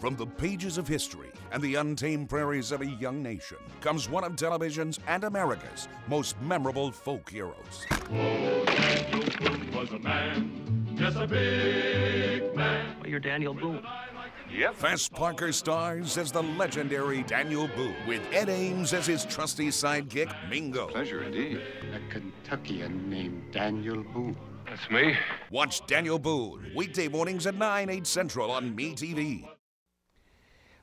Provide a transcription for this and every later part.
From the pages of history and the untamed prairies of a young nation comes one of television's and America's most memorable folk heroes. Oh, Daniel Boone was a man, yes, a big man. Well, you're Daniel Boone. Yep. Fess Parker stars as the legendary Daniel Boone, with Ed Ames as his trusty sidekick, Mingo. Pleasure indeed. A Kentuckian named Daniel Boone. That's me. Watch Daniel Boone weekday mornings at 9, 8 Central on MeTV.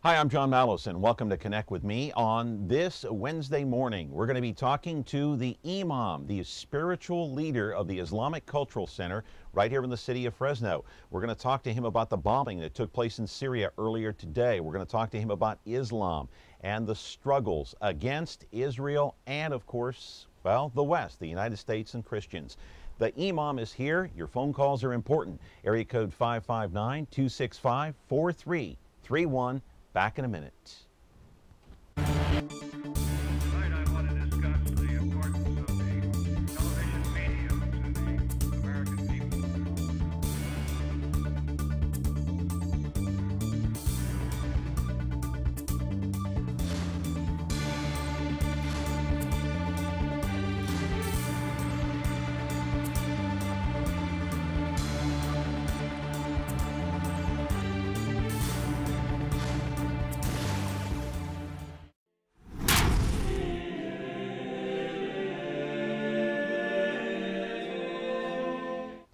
Hi, I'm John Malos, and welcome to Connect with Me. On this Wednesday morning, we're going to be talking to the Imam, the spiritual leader of the Islamic Cultural Center right here in the city of Fresno. We're going to talk to him about the bombing that took place in Syria earlier today. We're going to talk to him about Islam and the struggles against Israel and, of course, well, the West, the United States and Christians. The Imam is here. Your phone calls are important. Area code 559-265-4331. Back in a minute.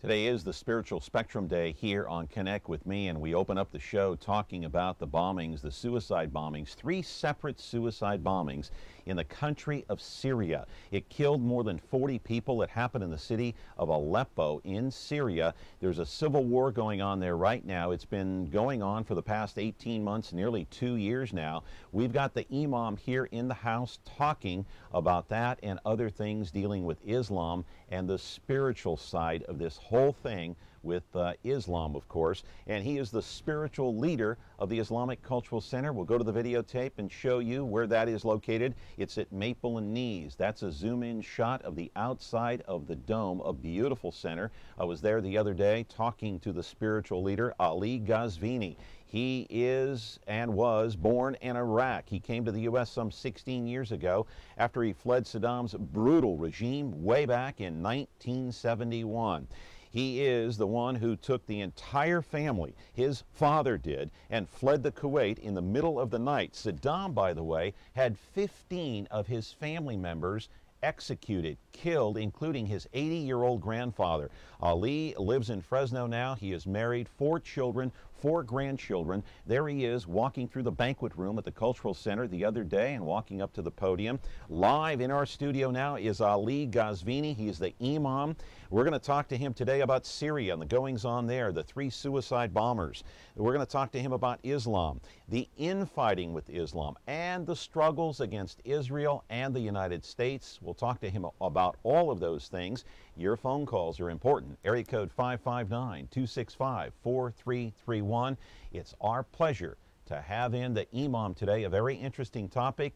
Today is the Spiritual Spectrum Day here on Connect with Me, and we open up the show talking about the bombings, the suicide bombings, 3 separate suicide bombings in the country of Syria. It killed more than 40 people. It happened in the city of Aleppo in Syria. There's a civil war going on there right now. It's been going on for the past 18 months, nearly 2 years now. We've got the Imam here in the house talking about that and other things dealing with Islam and the spiritual side of this whole thing with Islam, of course. And he is the spiritual leader of the Islamic Cultural Center. We'll go to the videotape and show you where that is located. It's at Maple and Knees. That's a zoom-in shot of the outside of the dome, a beautiful center. I was there the other day talking to the spiritual leader, Ali Ghazvini. He is and was born in Iraq. He came to the U.S. some 16 years ago after he fled Saddam's brutal regime way back in 1971. He is the one who took the entire family, his father did, and fled the Kuwait in the middle of the night. Saddam, by the way, had 15 of his family members executed, killed, including his 80-year-old grandfather. Ali lives in Fresno now. He is married, 4 children, 4 grandchildren. There he is walking through the banquet room at the Cultural Center the other day and walking up to the podium. Live in our studio now is Ali Ghazvini. He is the Imam. We're going to talk to him today about Syria and the goings-on there, the 3 suicide bombers. We're going to talk to him about Islam, the infighting with Islam, and the struggles against Israel and the United States. We'll talk to him about all of those things. Your phone calls are important. Area code 559-265-4331. It's our pleasure to have in the Imam today, a very interesting topic.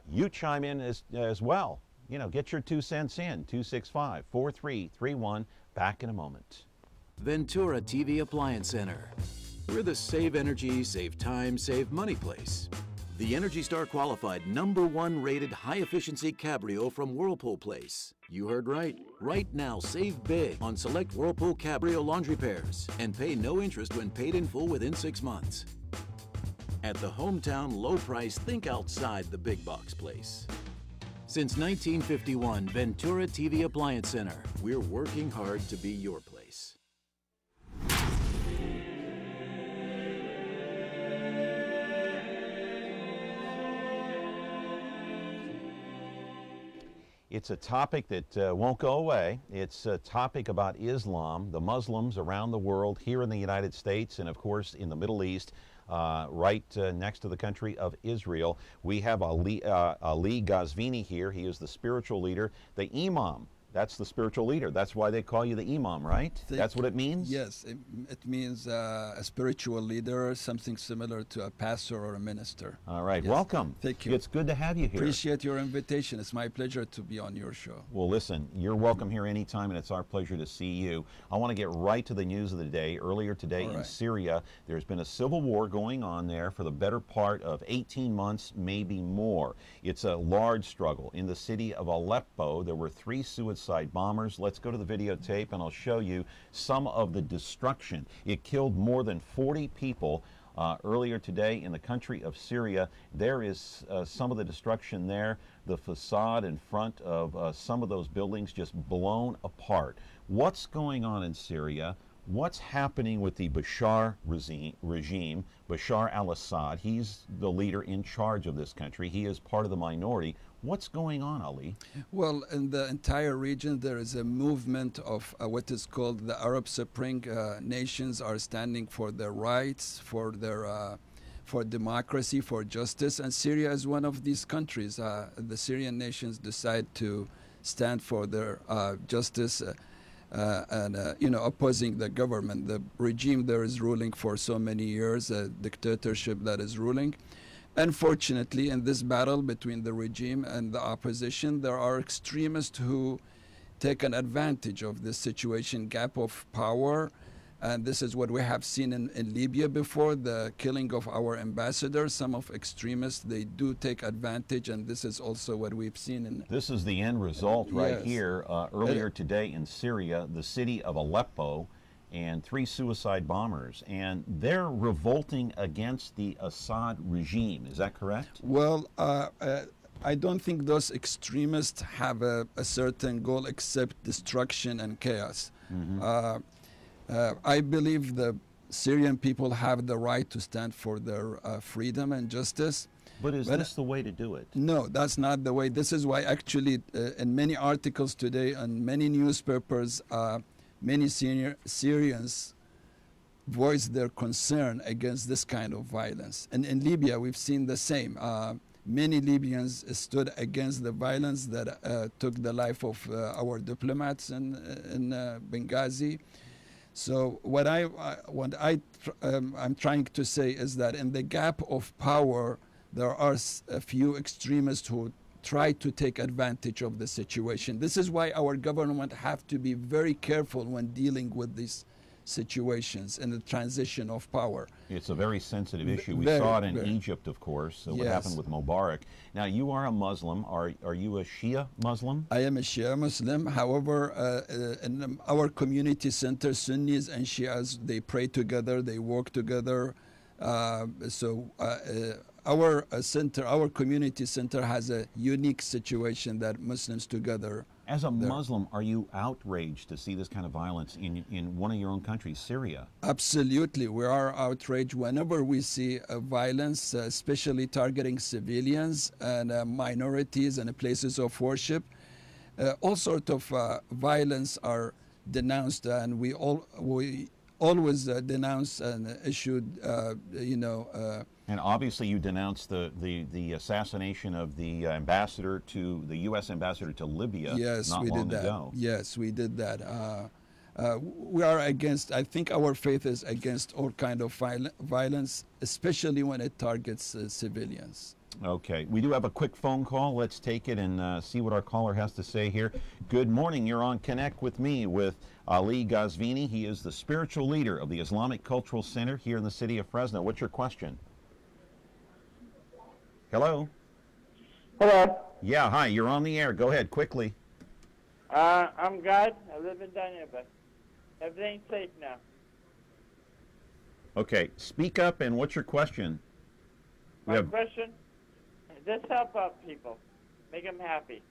You chime in as well. You know, get your 2 cents in, 265-4331. Back in a moment. Ventura TV Appliance Center. We're the save energy, save time, save money place. The Energy Star qualified #1 rated high-efficiency Cabrio from Whirlpool Place. You heard right. Right now, save big on select Whirlpool Cabrio laundry pairs and pay no interest when paid in full within 6 months. At the hometown low price, think outside the big box place. Since 1951, Ventura TV Appliance Center. We're working hard to be your place. It's a topic that won't go away. It's a topic about Islam, the Muslims around the world, here in the United States, and of course in the Middle East, right next to the country of Israel. We have Ali Ghazvini here. He is the spiritual leader, the Imam That's the spiritual leader. That's why they call you the Imam, right? That's what it means? Yes, it means a spiritual leader, something similar to a pastor or a minister. All right, Yes. welcome. Thank you. It's good to have you here. Appreciate your invitation. It's my pleasure to be on your show. Well, listen, you're welcome here anytime, and it's our pleasure to see you. I want to get right to the news of the day. Earlier today in Syria, there's been a civil war going on there for the better part of 18 months, maybe more. It's a large struggle. In the city of Aleppo, there were 3 suicide bombers. Let's go to the videotape, and I'll show you some of the destruction. It killed more than 40 people earlier today in the country of Syria. There is some of the destruction there. The facade in front of some of those buildings just blown apart. What's going on in Syria? What's happening with the Bashar regime, Bashar al-Assad? He's the leader in charge of this country. He is part of the minority. What's going on, Ali? Well, in the entire region, there is a movement of what is called the Arab Spring. Nations are standing for their rights, for their for democracy, for justice, and Syria is one of these countries. The Syrian nations decide to stand for their justice and opposing the government. The regime there is ruling for so many years, a dictatorship that is ruling. Unfortunately, in this battle between the regime and the opposition, there are extremists who take an advantage of this situation, gap of power. And this is what we have seen in Libya before, the killing of our ambassador. Some of extremists, they do take advantage, and this is also what we've seen in... This is the end result right here. Earlier today in Syria, the city of Aleppo, and 3 suicide bombers, and they're revolting against the Assad regime. Is that correct? Well, I don't think those extremists have a certain goal except destruction and chaos. I believe the Syrian people have the right to stand for their freedom and justice. But is this the way to do it? No, that's not the way. This is why actually in many articles today and many newspapers, many Syrians voice their concern against this kind of violence. And in Libya, we've seen the same. Many Libyans stood against the violence that took the life of our diplomats in Benghazi. So what I'm trying to say is that in the gap of power, there are a few extremists who try to take advantage of the situation. This is why our government have to be very careful when dealing with these situations in the transition of power. It's a very sensitive issue. We saw it in Egypt, of course, what happened with Mubarak. Now, you are a Muslim. Are you a Shia Muslim? I am a Shia Muslim. However, in our community center, Sunnis and Shias, they pray together, they work together. Our center, our community center has a unique situation that Muslims together. As a Muslim, are you outraged to see this kind of violence in one of your own countries, Syria? Absolutely. We are outraged whenever we see violence, especially targeting civilians and minorities and places of worship. All sorts of violence are denounced, and we always denounce and issued, And obviously you denounced the assassination of the ambassador to the U.S. ambassador to Libya not long ago. Yes, we did that. We are against, I think our faith is against all kind of violence, especially when it targets civilians. Okay, we do have a quick phone call. Let's take it and see what our caller has to say here. Good morning. You're on Connect with me with Ali Ghazvini. He is the spiritual leader of the Islamic Cultural Center here in the city of Fresno. What's your question? Hello? Hello. Yeah, hi. You're on the air. Go ahead, quickly. I'm God. I live in Dynevor. Everything's safe now. Okay, speak up, and what's your question? My question, just help out people. Make them happy.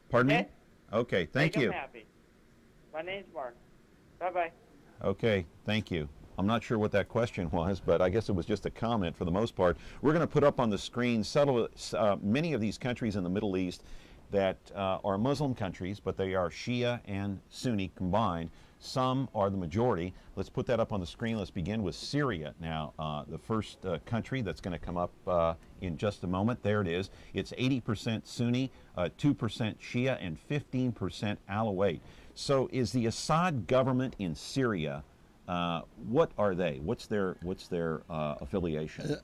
Pardon me? Okay, thank you. Make them happy. My name's Mark. Bye-bye. Okay, thank you. I'm not sure what that question was, but I guess it was just a comment for the most part. We're going to put up on the screen many of these countries in the Middle East that are Muslim countries, but they are Shia and Sunni combined. Some are the majority. Let's put that up on the screen. Let's begin with Syria now, the first country that's going to come up in just a moment. There it is. It's 80% Sunni, 2% Shia, and 15% Alawite. So is the Assad government in Syria, what are they? What's their affiliation?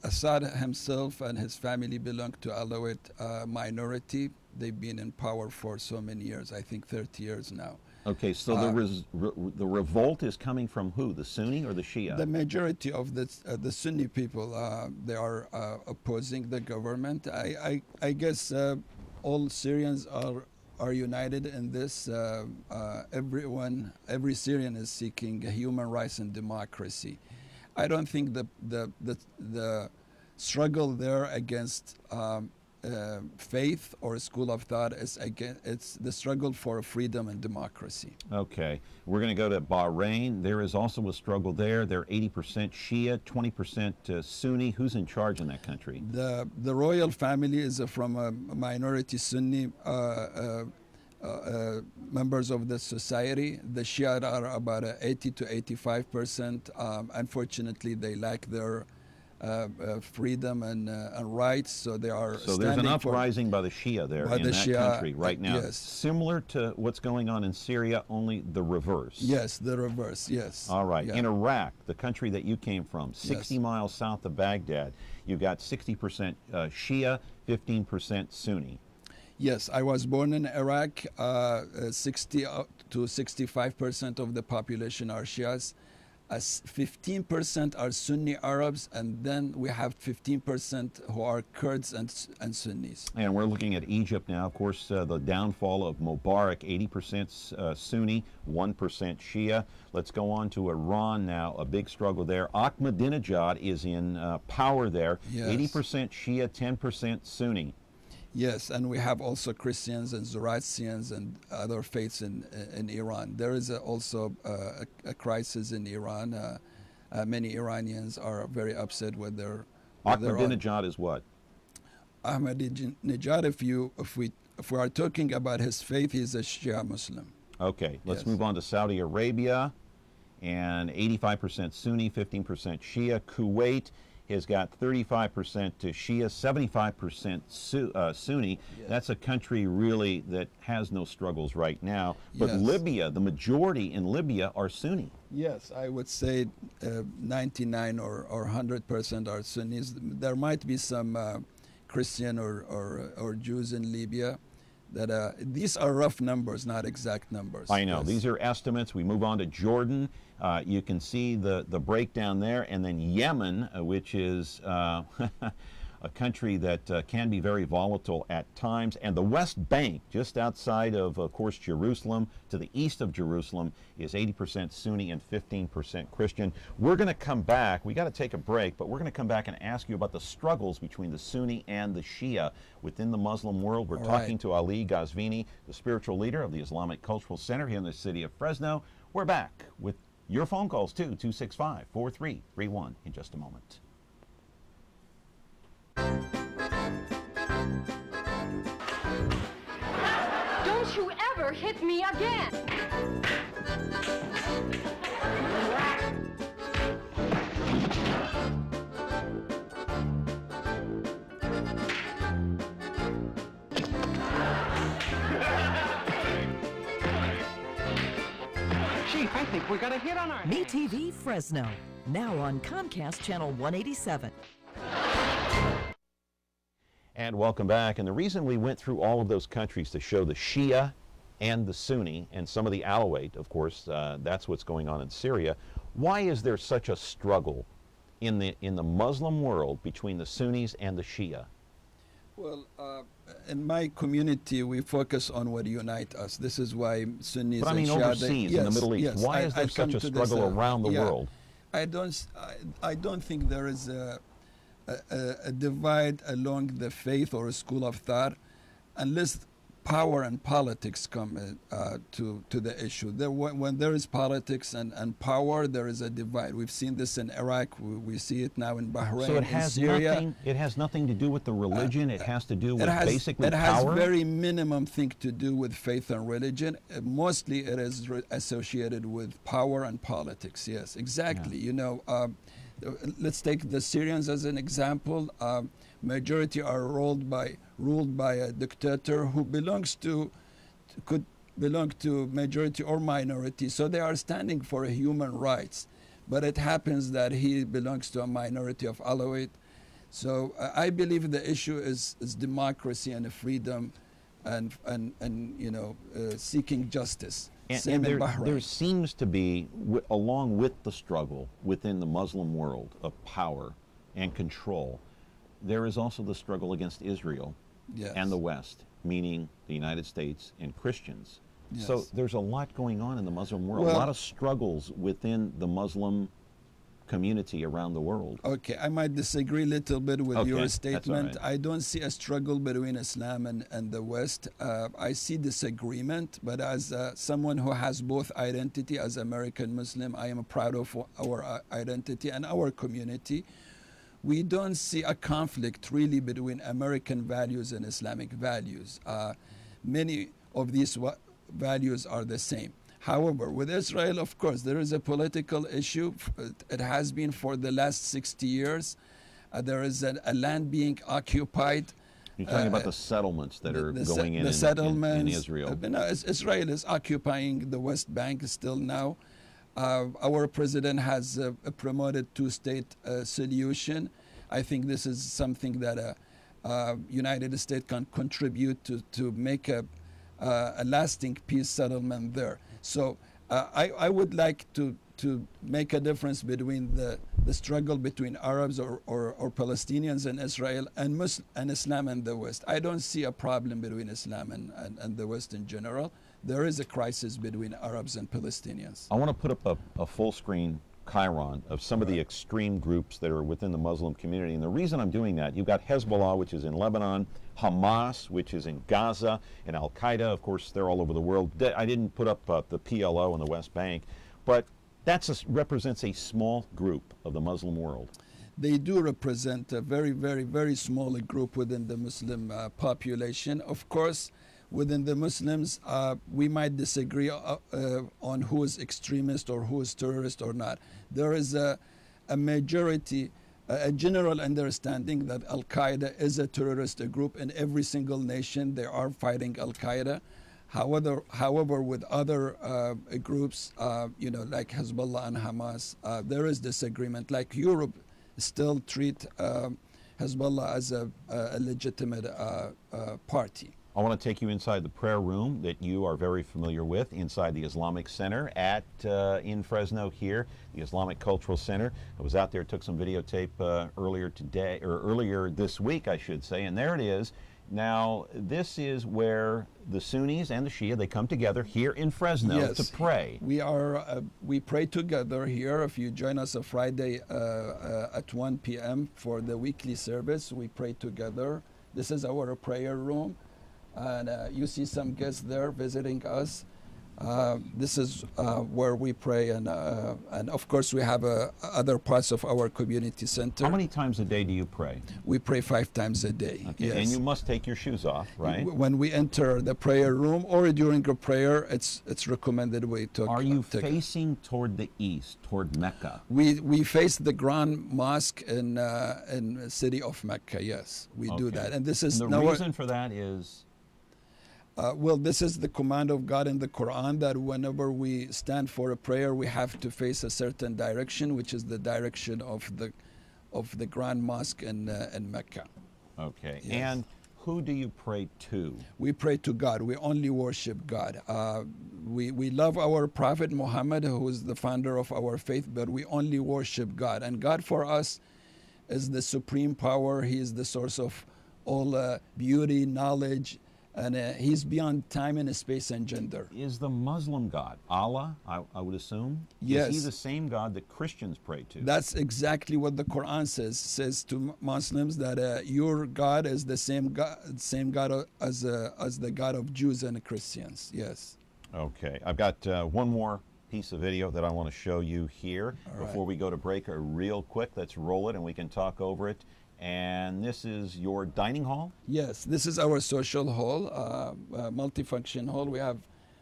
Assad himself and his family belong to Alawite minority. They've been in power for so many years, I think 30 years now. Okay, so the revolt is coming from who, the Sunni or the Shia? The majority of the Sunni people, they are opposing the government. I guess all Syrians are united in this. Every Syrian is seeking human rights and democracy. I don't think the struggle there against faith or school of thought is again. It's the struggle for freedom and democracy. Okay, we're going to go to Bahrain. There is also a struggle there. They're 80% Shia, 20% Sunni. Who's in charge in that country? The royal family is from a minority Sunni members of the society. The Shia are about 80 to 85%. Unfortunately, they lack their freedom and rights, so they are. So there's an uprising by the Shia there in that country right now. Yes. Similar to what's going on in Syria, only the reverse. Yes, the reverse. Yes. All right. Yeah. In Iraq, the country that you came from, 60 miles south of Baghdad, you got 60% Shia, 15% Sunni. Yes, I was born in Iraq. 60 to 65% of the population are Shias. 15% are Sunni Arabs, and then we have 15% who are Kurds and Sunnis. And we're looking at Egypt now. Of course, the downfall of Mubarak, 80% Sunni, 1% Shia. Let's go on to Iran now, a big struggle there. Ahmadinejad is in power there, yes. 80% Shia, 10% Sunni. Yes, and we have also Christians and Zoroastrians and other faiths in Iran. There is also a crisis in Iran. Many Iranians are very upset with their. Ahmadinejad is what? Ahmadinejad, if we are talking about his faith, he's a Shia Muslim. Okay, let's Yes. move on to Saudi Arabia, and 85% Sunni, 15% Shia. Kuwait has got 35% Shia, 75% Sunni. Yes. That's a country really that has no struggles right now. But Yes. Libya, the majority in Libya are Sunni. Yes, I would say 99 or 100% are Sunnis. There might be some Christian or Jews in Libya. That these are rough numbers, not exact numbers. I know. Yes. These are estimates. We move on to Jordan. You can see the breakdown there. And then Yemen, which is a country that can be very volatile at times. And the West Bank, just outside of course, Jerusalem, to the east of Jerusalem, is 80% Sunni and 15% Christian. We're going to come back. We got to take a break, but we're going to come back and ask you about the struggles between the Sunni and the Shia within the Muslim world. We're talking to Ali Ghazvini, the spiritual leader of the Islamic Cultural Center here in the city of Fresno. We're back with your phone calls, too, 265-4331 in just a moment. Don't you ever hit me again! Chief, I think we got a hit on our hands. MeTV Fresno, now on Comcast Channel 187. And welcome back. And the reason we went through all of those countries to show the Shia and the Sunni and some of the Alawite, of course, that's what's going on in Syria. Why is there such a struggle in the Muslim world between the Sunnis and the Shia? Well, in my community, we focus on what unites us. This is why Sunnis But I mean and Shia, overseas, in the Middle East, yes, why is there such a struggle around the world? I don't think there is a divide along the faith or a school of thought, unless power and politics come to the issue. When there is politics and power, there is a divide. We've seen this in Iraq. We see it now in Bahrain, so it has Syria. It has nothing to do with the religion. It has to do with basically power. It has power? very minimum thing to do with faith and religion. Mostly it is associated with power and politics. Yes, exactly. Yeah. You know, let's take the Syrians as an example. Majority are ruled by a dictator who could belong to majority or minority. So they are standing for human rights. But it happens that he belongs to a minority of Alawite. So I believe the issue is democracy and freedom and you know, seeking justice. And there seems to be, along with the struggle within the Muslim world of power and control, there is also the struggle against Israel and the West, meaning the United States and Christians. Yes. So there's a lot going on in the Muslim world, a lot of struggles within the Muslim community around the world. Okay, I might disagree a little bit with your statement. Right. I don't see a struggle between Islam and the West. I see disagreement, but as someone who has both identity as American Muslim, I am proud of our identity and our community. We don't see a conflict really between American values and Islamic values. Many of these values are the same. However, with Israel, of course, there is a political issue. It has been for the last 60 years. There is a land being occupied. You're talking about the settlements that are going in Israel. No, Israel is occupying the West Bank still now. Our president has promoted two-state solution. I think this is something that United States can contribute to make a lasting peace settlement there. So I would like to make a difference between the struggle between Arabs or Palestinians and Israel and Islam and the West. I don't see a problem between Islam and the West in general. There is a crisis between Arabs and Palestinians. I want to put up a full screen chyron of some of the extreme groups that are within the Muslim community. And the reason I'm doing that, you've got Hezbollah, which is in Lebanon, Hamas, which is in Gaza, and Al-Qaeda, of course, they're all over the world. I didn't put up the PLO in the West Bank, but that represents a small group of the Muslim world. They do represent a very, very, very small group within the Muslim population. Of course, within the Muslims, we might disagree on who is extremist or who is terrorist or not. There is a majority, a general understanding that Al-Qaeda is a terrorist group. In every single nation, they are fighting Al-Qaeda. However, with other groups, you know, like Hezbollah and Hamas, there is disagreement. Like Europe still treat Hezbollah as a legitimate party. I want to take you inside the prayer room that you are very familiar with, inside the Islamic Center in Fresno here, the Islamic Cultural Center. I was out there, took some videotape earlier this week, I should say, and there it is. Now, this is where the Sunnis and the Shia, they come together here in Fresno to pray. We pray together here. If you join us on Friday at 1 p.m. for the weekly service, we pray together. This is our prayer room. And you see some guests there visiting us. This is where we pray, and of course we have other parts of our community center. How many times a day do you pray? We pray 5 times a day. Okay. Yes. And you must take your shoes off, right? When we enter the prayer room or during a prayer, it's recommended we take. Are you facing toward the east, toward Mecca? We face the Grand Mosque in the city of Mecca. Yes, we do that, and this is the reason for that is. Well, this is the command of God in the Quran that whenever we stand for a prayer, we have to face a certain direction, which is the direction of the Grand Mosque in Mecca. Okay. Yes. And who do you pray to? We pray to God. We only worship God. We love our Prophet Muhammad, who is the founder of our faith, but we only worship God. And God for us is the supreme power. He is the source of all beauty, knowledge, And he's beyond time and space and gender. Is the Muslim God Allah, I would assume? Yes. Is he the same God that Christians pray to? That's exactly what the Quran says. It says to Muslims that your God is the same God as the God of Jews and Christians. Yes. Okay. I've got one more piece of video that I want to show you here before we go to break real quick. Let's roll it and we can talk over it. And this is your dining hall? Yes, this is our social hall, multifunction hall. We have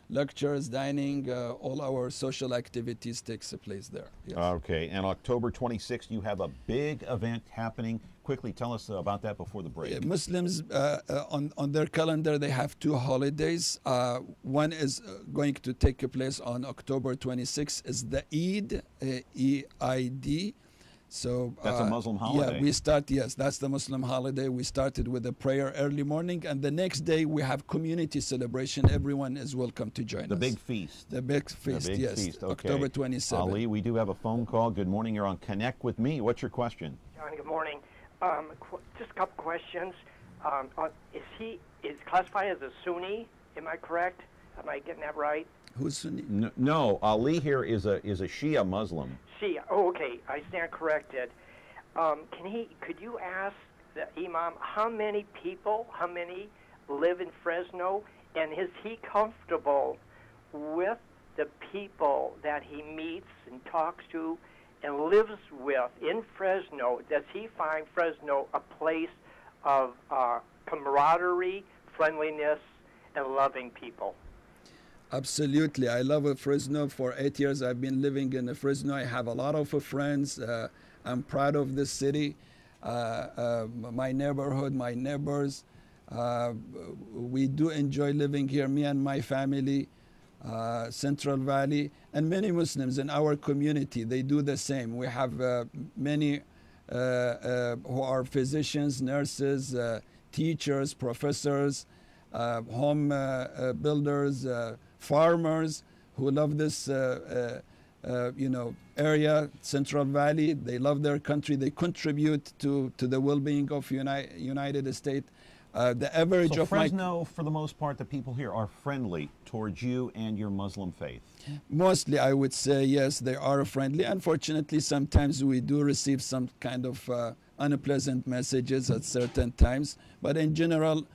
lectures, dining, all our social activities takes place there. Yes. Okay, and October 26th, you have a big event happening. Quickly tell us about that before the break. Muslims, on their calendar, they have two holidays. One is going to take place on October 26th, is the Eid, E-I-D. So that's a Muslim holiday. Yeah, yes, that's the Muslim holiday. We started with a prayer early morning, and the next day we have community celebration. Everyone is welcome to join us. The big feast. The big feast, yes. Okay. October 27th. Ali, we do have a phone call. Good morning. You're on Connect with Me. What's your question? John, good morning. Just a couple questions. Is he classified as a Sunni? Am I correct? Am I getting that right? Who's Sunni? No, Ali here is a Shia Muslim. Shia. Oh, okay. I stand corrected. Could you ask the Imam how many live in Fresno, and is he comfortable with the people that he meets and talks to and lives with in Fresno? Does he find Fresno a place of camaraderie, friendliness, and loving people? Absolutely. I love Fresno. For 8 years I've been living in Fresno. I have a lot of friends. I'm proud of this city, my neighborhood, my neighbors. We do enjoy living here, me and my family, Central Valley, and many Muslims in our community. They do the same. We have many who are physicians, nurses, teachers, professors, home builders, farmers who love this area, Central Valley. They love their country. They contribute to the well-being of United States. The average of Fresno, for the most part, the people here are friendly towards you and your Muslim faith. Mostly, I would say yes, they are friendly. Unfortunately, sometimes we do receive some kind of unpleasant messages at certain times. But in general,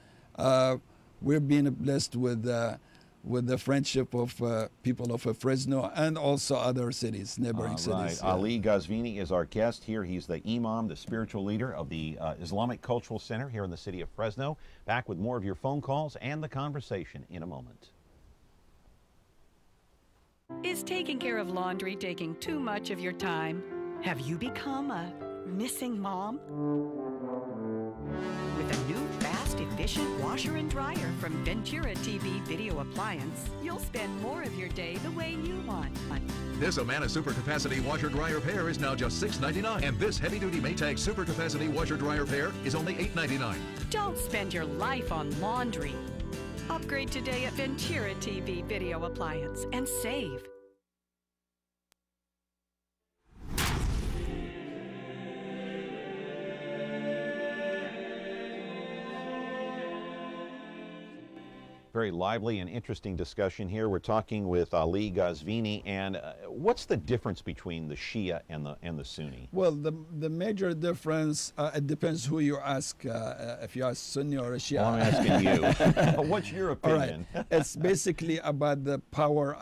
we're being blessed with the friendship of people of Fresno and also other cities, neighboring cities. Ali Ghazvini is our guest here. He's the Imam, the spiritual leader of the Islamic Cultural Center here in the city of Fresno. Back with more of your phone calls and the conversation in a moment. Is taking care of laundry taking too much of your time? Have you become a missing mom? With a new fast, efficient washer and dryer from Ventura TV Video Appliance, you'll spend more of your day the way you want. This Amana Super Capacity Washer Dryer Pair is now just $6.99, and this heavy-duty Maytag Super Capacity Washer Dryer Pair is only $8.99. Don't spend your life on laundry. Upgrade today at Ventura TV Video Appliance and save. Very lively and interesting discussion here. We're talking with Ali Ghazvini, and what's the difference between the Shia and the Sunni? Well, the major difference, it depends who you ask, if you ask Sunni or Shia. Well, I'm asking you. But what's your opinion? All right. It's basically about the power,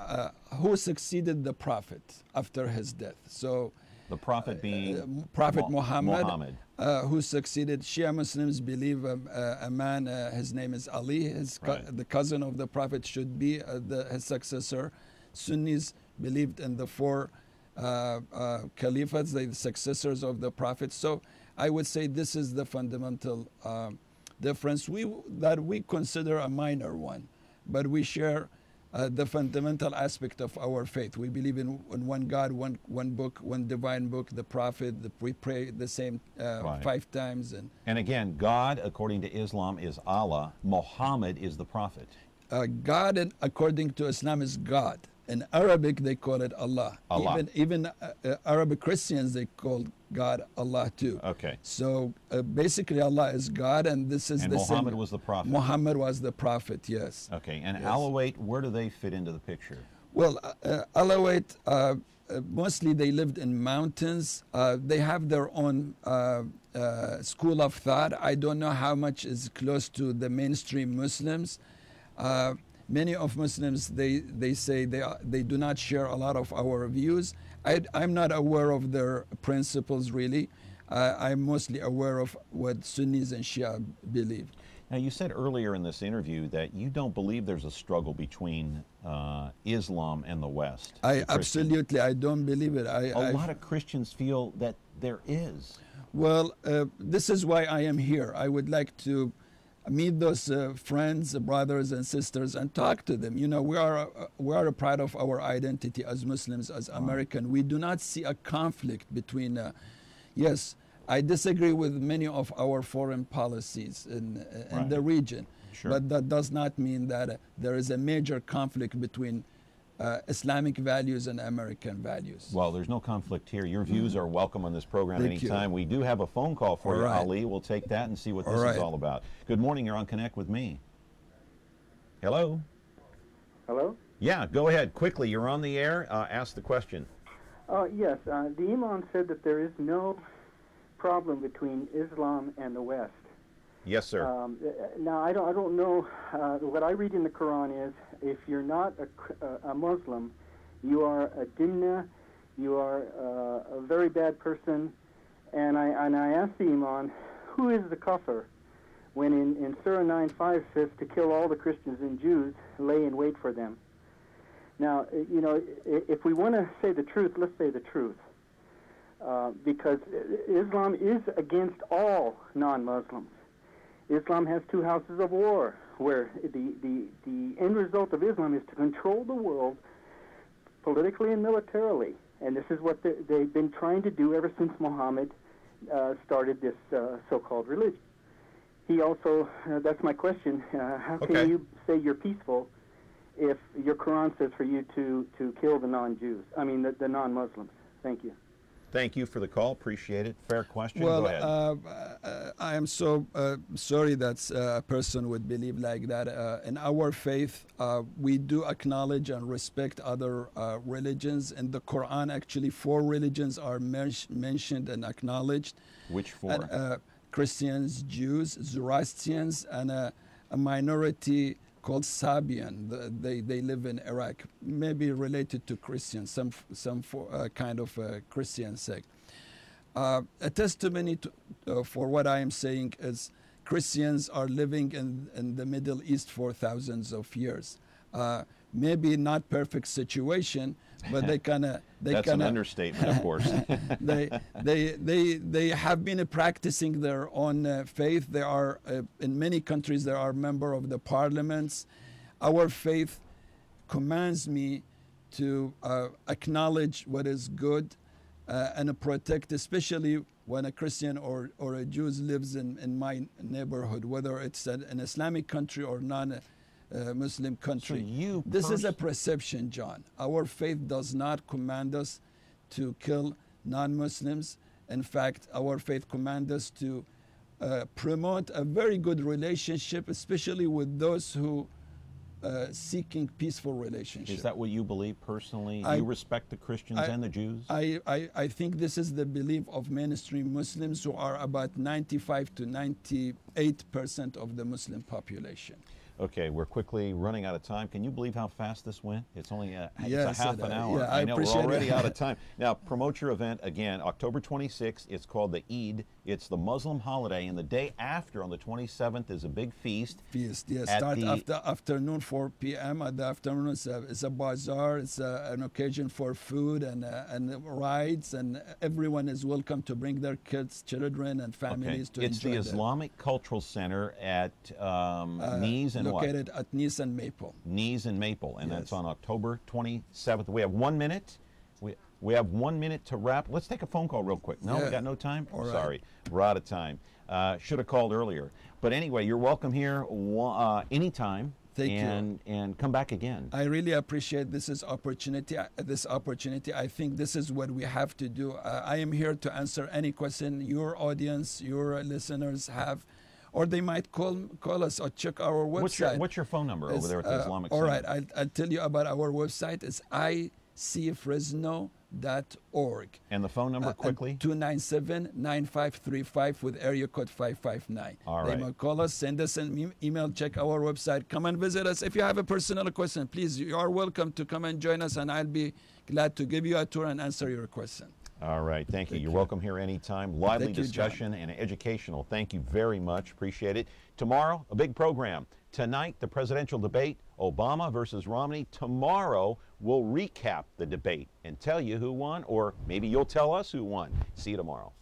who succeeded the Prophet after his death. So the Prophet being Prophet Muhammad. Who succeeded. Shia Muslims believe a man, his name is Ali, the cousin of the Prophet, should be his successor. Sunnis believed in the four caliphs, the successors of the Prophet. So I would say this is the fundamental difference that we consider a minor one, but we share the fundamental aspect of our faith. We believe in one God, one book, one divine book, the Prophet. We pray the same 5 times. And again, God, according to Islam, is Allah. Muhammad is the Prophet. God, according to Islam, is God. in Arabic they call it Allah. Even Arabic Christians, they call God Allah too. Okay. So basically Allah is God, and this is and the Muhammad same. was the prophet. Muhammad was the prophet, yes. Okay, and yes. Alawite, where do they fit into the picture? Well, Alawite, mostly they lived in mountains. They have their own school of thought. I don't know how much is close to the mainstream Muslims. Many of Muslims, they say they do not share a lot of our views. I'm not aware of their principles, really. I'm mostly aware of what Sunnis and Shia believe. Now, you said earlier in this interview that you don't believe there's a struggle between Islam and the West. Absolutely, I don't believe it. A lot of Christians feel that there is. Well, this is why I am here. I would like to meet those friends, brothers and sisters, and talk to them. You know, we are proud of our identity as Muslims, as American. We do not see a conflict between. Yes, I disagree with many of our foreign policies in the region, but that does not mean that there is a major conflict between Islamic values and American values. Well, there's no conflict here. Your views are welcome on this program anytime. We do have a phone call for you, Ali. We'll take that and see what this is all about. Good morning. You're on Connect with me. Hello? Hello? Yeah, go ahead. Quickly, you're on the air. Ask the question. Yes. The Imam said that there is no problem between Islam and the West. Yes, sir. Now, I don't know. What I read in the Quran is, if you're not a Muslim, you are a dimna, you are a very bad person. And I asked the Imam, who is the kafir? When in Surah 9:5 says to kill all the Christians and Jews, lay in wait for them. Now, you know, if we want to say the truth, let's say the truth. Because Islam is against all non-Muslims. Islam has two houses of war, where the end result of Islam is to control the world politically and militarily. And this is what they've been trying to do ever since Muhammad started this so-called religion. He also, that's my question, how can you say you're peaceful if your Quran says for you to kill the non-Jews, the non-Muslims? Thank you. Thank you for the call. Appreciate it. Fair question. Well, go ahead. I am so sorry that a person would believe like that. In our faith, we do acknowledge and respect other religions. In the Quran, actually, 4 religions are mentioned and acknowledged. Which 4? Christians, Jews, Zoroastrians, and a minority called Sabian. They live in Iraq, maybe related to Christians, some kind of Christian sect. A testimony for what I am saying is Christians are living in the Middle East for thousands of years. Maybe not perfect situation, but they kind of that's an understatement, of course. they have been practicing their own faith. They are in many countries there are members of the parliaments. Our faith commands me to acknowledge what is good and protect, especially when a Christian or a Jew lives in my neighborhood, whether it's an Islamic country or non-Muslim country. So this is a perception, John. Our faith does not command us to kill non-Muslims. In fact, our faith commands us to promote a very good relationship, especially with those who seeking peaceful relationship. Is that what you believe personally? You respect the Christians and the Jews? I think this is the belief of mainstream Muslims, who are about 95 to 98% of the Muslim population. Okay, we're quickly running out of time. Can you believe how fast this went? It's only a half an hour. Yeah, I know we're already it. out of time. Now, promote your event again, October 26th. It's called the Eid. It's the Muslim holiday, and the day after, on the 27th, is a big feast. Yes. Start after afternoon, 4 p.m. At the afternoon, it's a bazaar. It's an occasion for food and rides, and everyone is welcome to bring their kids, children, and families to enjoy. It's the Islamic Cultural Center at Nice and located at Nice and Maple. Nice and Maple, and that's on October 27th. We have 1 minute. We have 1 minute to wrap. Let's take a phone call real quick. No, we got no time? Sorry, we're out of time. Should have called earlier. But anyway, you're welcome here anytime. Thank you. And come back again. I really appreciate this opportunity. I think this is what we have to do. I am here to answer any question your audience, your listeners have, or they might call us or check our website. What's your phone number over there at the Islamic Center? All right, I'll tell you about our website. It's icfresno.org. And the phone number quickly? 297-9535 with area code 559. All They right. might call us, send us an email, check our website, come and visit us. If you have a personal question, please, you are welcome to come and join us, and I'll be glad to give you a tour and answer your question. All right, thank you. You're welcome here anytime. Lively discussion and educational. Thank you very much. Appreciate it. Tomorrow, a big program. Tonight, the presidential debate, Obama versus Romney. Tomorrow, we'll recap the debate and tell you who won, or maybe you'll tell us who won. See you tomorrow.